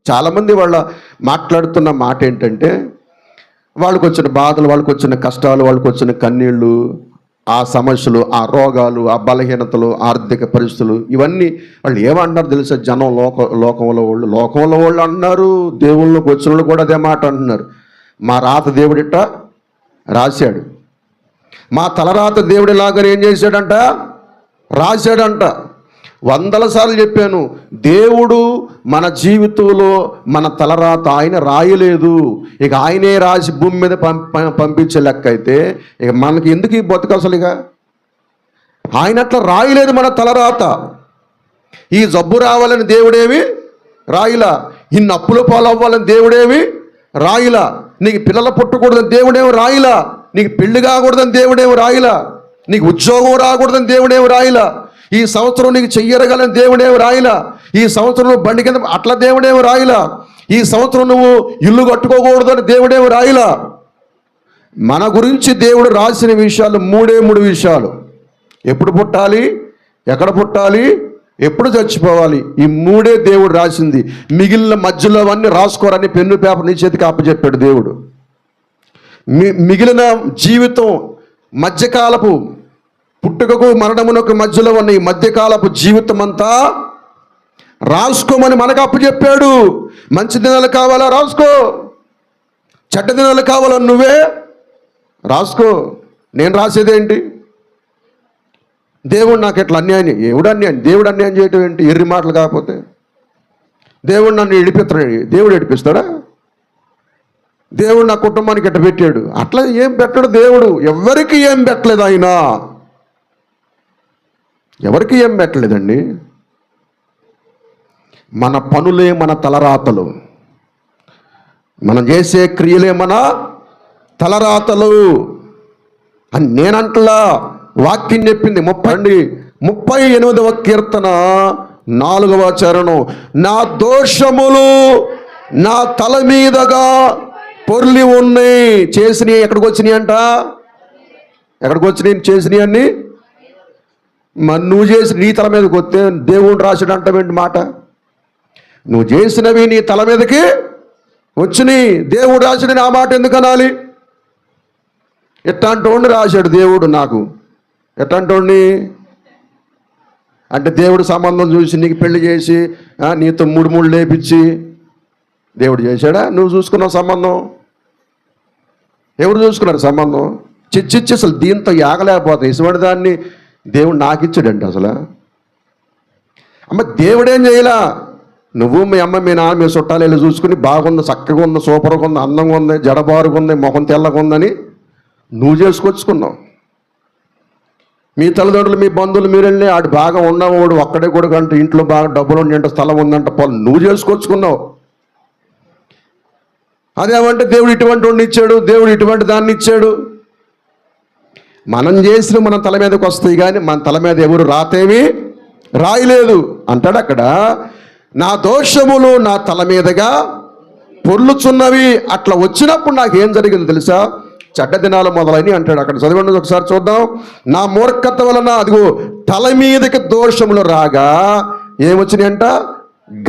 చాలామంది వాళ్ళ మాట్లాడుతున్న మాట ఏంటంటే, వాళ్ళకు వచ్చిన బాధలు, వాళ్ళకు వచ్చిన కష్టాలు, వాళ్ళకు వచ్చిన కన్నీళ్ళు, ఆ సమస్యలు, ఆ రోగాలు, ఆ బలహీనతలు, ఆర్థిక పరిస్థితులు, ఇవన్నీ వాళ్ళు ఏమంటున్నారు తెలుసా? జనం లోకంలో వాళ్ళు అంటున్నారు, దేవుళ్ళకి వచ్చిన వాళ్ళు కూడా అదే మాట అంటున్నారు. మా రాత దేవుడిట రాశాడు, మా తలరాత దేవుడిలాగా ఏం చేశాడంట? రాశాడంట. వందల సార్లు చెప్పాను, దేవుడు మన జీవితంలో మన తలరాత ఆయన రాయలేదు. ఇక ఆయనే రాసి భూమి మీద పంపించే లెక్క అయితే ఇక మనకి ఎందుకు ఈ బతుకు అసలు? ఇక ఆయన అట్లా రాయలేదు మన తలరాత. ఈ జబ్బు రావాలని దేవుడేమి రాయిలా, ఇన్ని అప్పుల పాలవ్వాలని దేవుడేమి రాయిలా, నీకు పిల్లలు పుట్టకూడదని దేవుడేమి రాయిలా, నీకు పెళ్లి కాకూడదని దేవుడేమి రాయిలా, నీకు ఉద్యోగం రాకూడదని దేవుడేమి రాయిలా, ఈ సంవత్సరం నీకు చెయ్యరగలని దేవుడేమి రాయిలా, ఈ సంవత్సరం నువ్వు బండి కింద అట్లా దేవుడేమి రాయిలా, ఈ సంవత్సరం నువ్వు ఇల్లు కట్టుకోకూడదని దేవుడేమి రాయిలా. మన గురించి దేవుడు రాసిన విషయాలు మూడు విషయాలు. ఎప్పుడు పుట్టాలి, ఎక్కడ పుట్టాలి, ఎప్పుడు చచ్చిపోవాలి, ఈ మూడే దేవుడు రాసింది. మిగిలిన మధ్యలో అవన్నీ రాసుకోరని పెన్ను పేపర్ నీ చేతికి అప్పచెప్పాడు దేవుడు. మిగిలిన జీవితం మధ్యకాలపు పుట్టుకకు మరణమునకు మధ్యలో ఉన్న ఈ మధ్యకాలపు జీవితం అంతా రాసుకోమని మనకు అప్పచెప్పాడు. మంచి దినాలు కావాలా రాసుకో, చెడ్డ దినాలు కావాలా నువ్వే రాసుకో. నేను రాసేదేంటి? దేవుడు నాకు ఎట్లా అన్యాయం, దేవుడు అన్యాయం చేయటం ఏంటి? ఎర్రి మాటలు కాకపోతే దేవుడు నన్ను ఎడిపిస్తాడు, దేవుడు ఎడిపిస్తాడా? దేవుడు నా కుటుంబానికి ఎట్ట పెట్టాడు? అట్లా ఏం పెట్టాడు దేవుడు. ఎవరికి ఏం పెట్టలేదు ఆయన, ఎవరికి ఏం పెట్టలేదండి. మన పనులే మన తలరాతలు, మనం చేసే క్రియలే మన తలరాతలు అని నేనంటలా. వాక్యం చెప్పింది 38వ కీర్తన 4వ చరణం, నా దోషములు నా తల మీదగా పొర్లి ఉన్నాయి. చేసినవి ఎక్కడికి వచ్చినాయి అంట? ఎక్కడికి వచ్చినాయి చేసినవి అన్నీ? మరి నువ్వు చేసి నీ తల మీదకి వస్తే దేవుడు రాసాడు అంటావేంటి మాట? నువ్వు చేసినవి నీ తల మీదకి వచ్చినాయి, దేవుడు రాసాడు ఆ మాట ఎందుకు అనాలి? ఎట్లాంటోడిని రాశాడు దేవుడు నాకు, ఎట్లాంటోడిని అంటే దేవుడు సంబంధం చూసి నీకు పెళ్లి చేసి నీతో మూడు లేపించి దేవుడు చేశాడా? నువ్వు చూసుకున్నావు సంబంధం? ఎవరు చూసుకున్నారు సంబంధం? చిచ్చిచ్చి అసలు దీంతో యాగలేకపోతాయి. ఇసువంటి దాన్ని దేవుడు నాకు ఇచ్చాడండి. అసలు అమ్మ దేవుడేం చేయలా, నువ్వు మీ అమ్మ మీ నాన్న మీ చుట్టాలు వెళ్ళి చూసుకుని బాగుంది, చక్కగా ఉంది, సూపర్గా ఉంది, అందంగా ఉంది, జడబారుగా ఉంది, మొహం తెల్లగా ఉందని నువ్వు చేసుకొచ్చుకున్నావు. మీ తల్లిదండ్రులు మీ బంధువులు మీరు వెళ్ళి ఆడు బాగా ఉన్నవాడు ఒక్కడే కూడా కంటే ఇంట్లో బాగా డబ్బులు ఉండి స్థలం ఉందంట పొలం నువ్వు చేసుకొచ్చుకున్నావు. అదేమంటే దేవుడు ఇటువంటి వాడిని ఇచ్చాడు, దేవుడు ఇటువంటి దాన్ని ఇచ్చాడు. మనం చేసిన మన తల మీదకి వస్తాయి కానీ మన తల మీద ఎవరు రాతేమి రాయలేదు అంటాడు అక్కడ. నా దోషములు నా తల మీదగా పొర్లుచున్నవి. అట్లా వచ్చినప్పుడు నాకేం జరిగింది తెలుసా? చెడ్డ దినాలు మొదలైనవి అంటాడు అక్కడ. చదవండి ఒకసారి చూద్దాం. నా మూర్ఖత వలన అదిగో తల మీదకి దోషములు రాగా ఏమొచ్చినాయి అంట?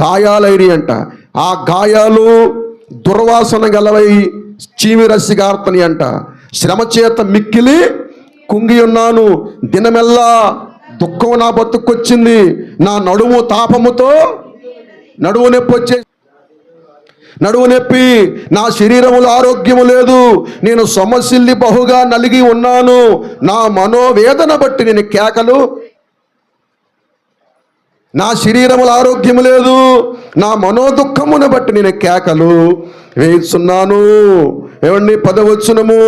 గాయాలైనవి అంట. ఆ గాయాలు దుర్వాసన గలవై చీమిరసి గార్తని అంట. శ్రమ చేత మిక్కిలి కుంగి ఉన్నాను, దినమెల్లా దుఃఖం నా బతుకొచ్చింది, నా నడుము తాపముతో నడువు నొప్పి, నా శరీరములో ఆరోగ్యము లేదు, నేను సొమ్మసిల్లి బహుగా నలిగి ఉన్నాను, నా మనోవేదన బట్టి నేను కేకలు, నా శరీరములో ఆరోగ్యము లేదు, నా మనోదుఃఖమును బట్టి నేను కేకలు వేస్తున్నాను. ఏమండి 10వ వచనము,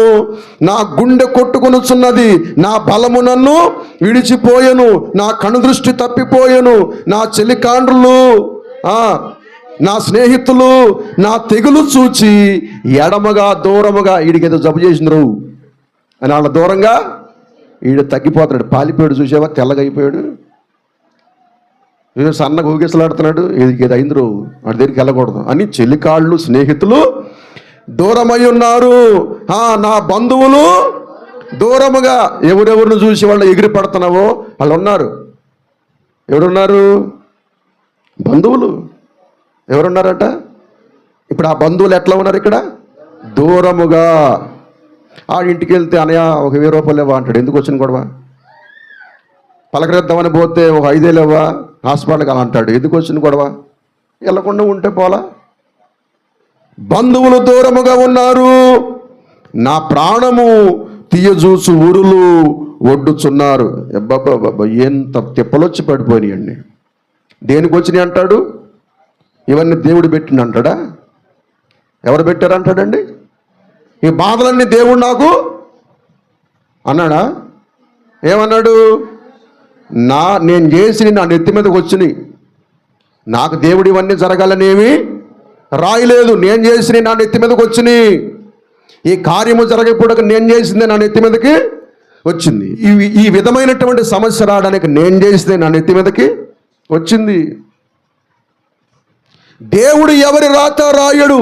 నా గుండె కొట్టుకొనుచున్నది, నా బలము నన్ను విడిచిపోయెను, నా కనుదృష్టి తప్పిపోయెను, నా చెలికాండ్రులు నా స్నేహితులు నా తెగులు చూచి ఎడమగా దూరముగా, వీడికి జబ్బు చేసినారు అని వాళ్ళ దూరంగా వీడు తగ్గిపోతున్నాడు. పాలిపోయాడు, చూసావా తెల్లగా అయిపోయాడు, సన్నగా ఊగిసలాడుతున్నాడు. ఇది అయిందిరు వాడి దగ్గరికి వెళ్ళకూడదు అని చెలికాళ్ళు స్నేహితులు దూరమై ఉన్నారు. నా బంధువులు దూరముగా. ఎవరెవరిని చూసి వాళ్ళు ఎగిరి పడుతున్నావో వాళ్ళు ఉన్నారు. ఎవరున్నారు? బంధువులు. ఎవరున్నారట? ఇప్పుడు ఆ బంధువులు ఎట్లా ఉన్నారు ఇక్కడ? దూరముగా. ఆ ఇంటికి వెళ్తే అనయ్య ఒక 1000 రూపాయలు ఇవ్వ అంటాడు. ఎందుకు వచ్చిన గొడవ? పలకరిద్దామని పోతే ఒక 5,000 ఇవ్వ హాస్పిటల్కి అలా అంటాడు. ఎందుకు వచ్చిన గొడవ? వెళ్ళకుండా ఉంటే పోలా. బంధువులు దూరముగా ఉన్నారు, నా ప్రాణము తీయజూసు ఊరులు ఒడ్డుచున్నారు. అబ్బబ్బబ్బబ్బ, ఎంత తిప్పలొచ్చి పడిపోయినాయండి. దేనికి వచ్చినాయి అంటాడు? ఇవన్నీ దేవుడు పెట్టింది అంటాడా? ఎవరు పెట్టారు అంటాడండి? ఈ బాధలన్నీ దేవుడు నాకు అన్నాడా? ఏమన్నాడు? నేను చేసి నా నెత్తి మీదకి వచ్చినాయి. నాకు దేవుడు ఇవన్నీ జరగాలనేవి రాయలేదు. నేను చేసి నా నెత్తి మీదకి వచ్చినాయి. ఈ కార్యము జరగకూడక నేను చేసిందే నా నెత్తి మీదకి వచ్చింది. ఈ విధమైనటువంటి సమస్య రావడానికి నేను చేసిందే నా నెత్తి మీదకి వచ్చింది. దేవుడు ఎవరి రాత రాయడు.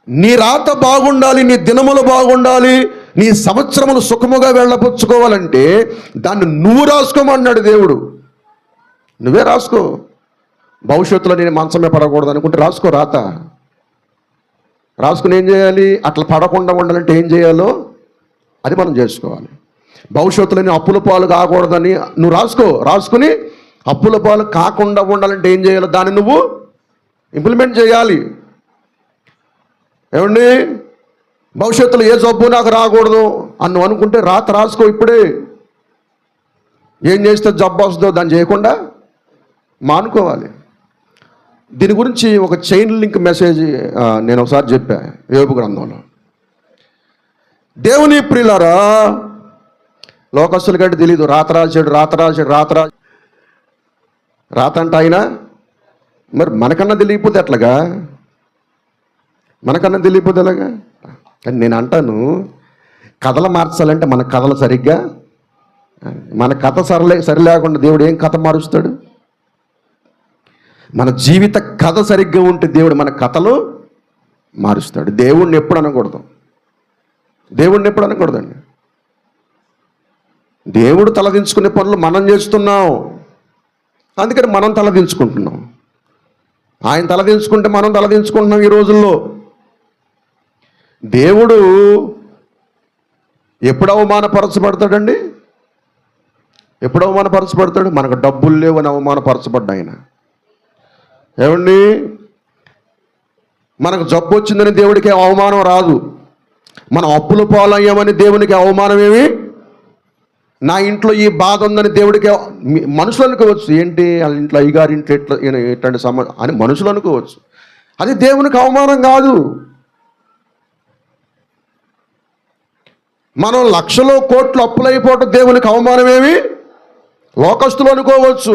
నీ రాత బాగుండాలి, నీ దినములు బాగుండాలి, నీ సంవత్సరములు సుఖముగా వెళ్ళపుచ్చుకోవాలంటే దాన్ని నువ్వు రాసుకోమన్నాడు దేవుడు. నువ్వే రాసుకో. భవిష్యత్తులో నేను మంచమే పడకూడదు అనుకుంటే రాసుకో రాత. రాసుకుని ఏం చేయాలి? అట్లా పడకుండా ఉండాలంటే ఏం చేయాలో అది మనం చేసుకోవాలి. భవిష్యత్తులో నేను అప్పుల పాలు కాకూడదని నువ్వు రాసుకో. రాసుకుని అప్పుల పాలు కాకుండా ఉండాలంటే ఏం చేయాలో దాన్ని నువ్వు ఇంప్లిమెంట్ చేయాలి. ఏమండి, భవిష్యత్తులో ఏ జబ్బు నాకు రాకూడదు అని నువ్వు అనుకుంటే రాత రాసుకో ఇప్పుడే. ఏం చేస్తే జబ్బు వస్తుందో దాన్ని చేయకుండా మానుకోవాలి. దీని గురించి ఒక చైన్ లింక్ మెసేజ్ నేను ఒకసారి చెప్పా యోబు గ్రంథంలో. దేవుని ప్రియులారా, లోకస్తుల కంటే తెలీదు. రాత అంటే ఆయన మరి మనకన్నా తెలియకపోతే ఎట్లాగా? మనకన్నా తెలియకపోతే ఎలాగా? కానీ నేను అంటాను, కథలు మార్చాలంటే మన కథలు సరిగ్గా, మన కథ సరి లేకుండా దేవుడు ఏం కథ మారుస్తాడు? మన జీవిత కథ సరిగ్గా ఉంటే దేవుడు మన కథలు మారుస్తాడు. దేవుణ్ణి ఎప్పుడు అనకూడదండి. దేవుడు తలదించుకునే పనులు మనం చేస్తున్నాం, అందుకని మనం తలదించుకుంటున్నాం. ఆయన తలదించుకుంటే మనం తలదించుకుంటున్నాం. ఈ రోజుల్లో దేవుడు ఎప్పుడు అవమానపరచబడతాడండి? ఎప్పుడు అవమానపరచబడతాడు? మనకు డబ్బులు లేవని అవమానపరచబడ్డా ఆయన. ఏమండి, మనకు జబ్బు వచ్చిందని దేవుడికి అవమానం రాదు. మనం అప్పుల పాలయ్యామని దేవునికి అవమానం ఏమి? నా ఇంట్లో ఈ బాధ ఉందని దేవుడికి, మనుషులు అనుకోవచ్చు. ఏంటి వాళ్ళ ఇంట్లో అయ్యగారి ఇంట్లో ఇట్లాంటి అని మనుషులు అనుకోవచ్చు. అది దేవునికి అవమానం కాదు. మనం లక్షలో కోట్లు అప్పులైపోవటం దేవునికి అవమానం ఏమి? లోకస్తులు అనుకోవచ్చు.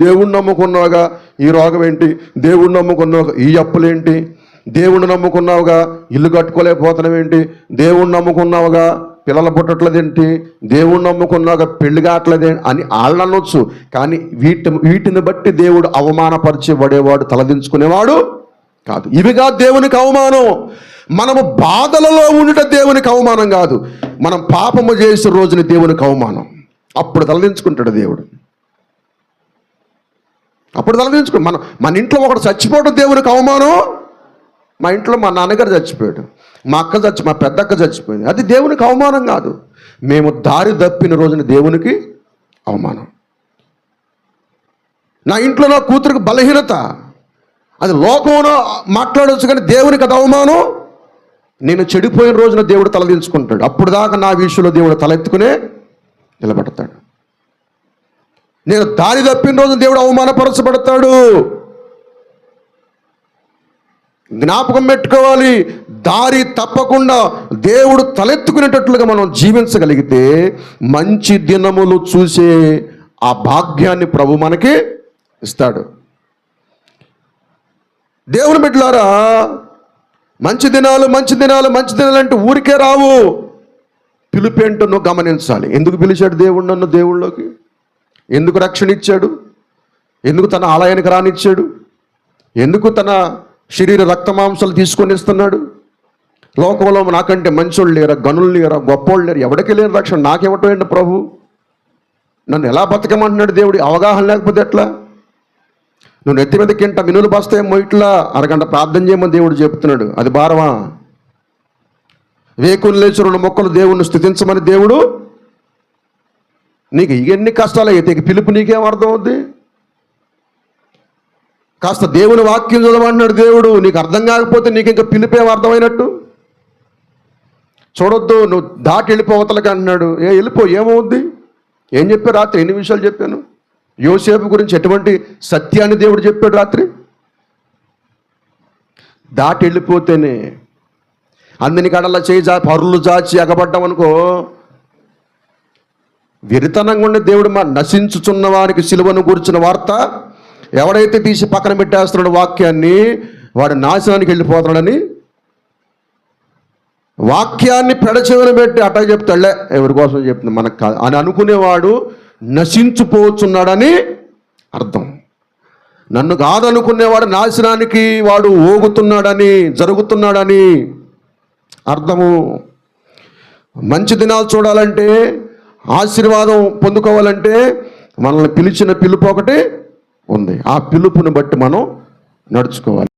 దేవుణ్ణి నమ్ముకున్నావుగా ఈ రోగం ఏంటి? దేవుణ్ణి నమ్ముకున్నావుగా ఈ అప్పులేంటి? దేవుణ్ణి నమ్ముకున్నావుగా ఇల్లు కట్టుకోలేకపోతున్నావు ఏంటి? దేవుణ్ణి నమ్ముకున్నావుగా పిల్లలు పుట్టట్లేదేంటి? దేవుణ్ణి నమ్ముకున్నావుగా పెళ్లి కావట్లేదేంటి అని వాళ్ళు అనొచ్చు. కానీ వీటిని బట్టి దేవుడు అవమానపరిచేవాడేవాడు, తలదించుకునేవాడు కాదు. ఇవిగా దేవునికి అవమానం. మనము బాధలలో ఉండుట దేవునికి అవమానం కాదు. మనం పాపము చేసే రోజున దేవునికి అవమానం. అప్పుడు తలదించుకుంటాడు దేవుడు. అప్పుడు మన ఇంట్లో ఒకడు చచ్చిపోవడం దేవునికి అవమానం. మా ఇంట్లో మా నాన్నగారు చచ్చిపోయాడు, మా పెద్ద అక్క చచ్చిపోయింది, అది దేవునికి అవమానం కాదు. మేము దారి తప్పిన రోజున దేవునికి అవమానం. నా ఇంట్లో నా కూతురికి బలహీనత, అది లోకంలో మాట్లాడవచ్చు, కానీ దేవునికి అది అవమానం. నేను చెడిపోయిన రోజున దేవుడు తలదించుకుంటాడు. అప్పుడు దాకా నా విషయంలో దేవుడు తలెత్తుకునే నిలబడతాడు. నేను దారి తప్పిన రోజున దేవుడు అవమానపరచబడతాడు. జ్ఞాపకం పెట్టుకోవాలి. దారి తప్పకుండా దేవుడు తలెత్తుకునేటట్లుగా మనం జీవించగలిగితే మంచి దినములు చూసే ఆ భాగ్యాన్ని ప్రభు మనకి ఇస్తాడు. దేవుని బిడ్డలారా, మంచి దినాలు అంటే ఊరికే రావు. పిలుపేంటో నువ్వు గమనించాలి. ఎందుకు పిలిచాడు దేవుడు నన్ను దేవుళ్ళలోకి? ఎందుకు రక్షణ ఇచ్చాడు? ఎందుకు తన ఆలయానికి రానిచ్చాడు? ఎందుకు తన శరీర రక్తమాంసాలు తీసుకొని ఇస్తున్నాడు? లోకంలో నాకంటే మంచోళ్ళు లేరా, గనులు లేరా, గొప్పోళ్ళు లేరు, ఎవరికి లేని రక్షణ నాకెవటం ఏంటి ప్రభు? నన్ను ఎలా బతకమంటున్నాడు దేవుడు? అవగాహన లేకపోతే ఎట్లా? నువ్వు నెత్తి మీద కింట మినులు బస్తాయేమో ఇట్లా అరగంట ప్రార్థన చేయమని దేవుడు చెప్తున్నాడు. అది భారమా? వేకులు లేచి 2 మొక్కలు దేవుణ్ణి స్తుతించమని దేవుడు నీకు ఎన్ని కష్టాలు అయితే పిలుపు నీకేం అర్థం అవుద్ది? కాస్త దేవుని వాక్యం చదవన్నాడు దేవుడు, నీకు అర్థం కాకపోతే నీకు ఇంకా పిలుపేం అర్థమైనట్టు? చూడొద్దు, నువ్వు దాటి వెళ్ళిపోవతలకి అంటున్నాడు. వెళ్ళిపో, ఏమవుద్ది? ఏం చెప్పారు రాత్రి? ఎన్ని విషయాలు చెప్పాను. యోసేపు గురించి ఎటువంటి సత్యాన్ని దేవుడు చెప్పాడు రాత్రి. దాటి వెళ్ళిపోతేనే అందని కడలా చేయి పరులు జాచి ఎగబడ్డాం అనుకో, వెరితనంగా ఉండే దేవుడు నశించుచున్న వారికి సిలువను కూర్చున్న వార్త ఎవడైతే తీసి పక్కన పెట్టేస్తున్నాడు వాక్యాన్ని, వాడు నాశనానికి వెళ్ళిపోతున్నాడని వాక్యాన్ని పెడచెవిన పెట్టి అట్టా చెప్తాడులే, ఎవరి కోసం చెప్తుంది మనకు కాదు అని అనుకునేవాడు నశించిపోతున్నాడని అర్థం. నన్ను కాదనుకునేవాడు నాశనానికి వాడు ఓగుతున్నాడని, జరుగుతున్నాడని అర్థము. మంచి దినాలు చూడాలంటే, ఆశీర్వాదం పొందుకోవాలంటే మనల్ని పిలిచిన పిలుపు ఒకటి ఉంది. ఆ పిలుపుని బట్టి మనం నడుచుకోవాలి.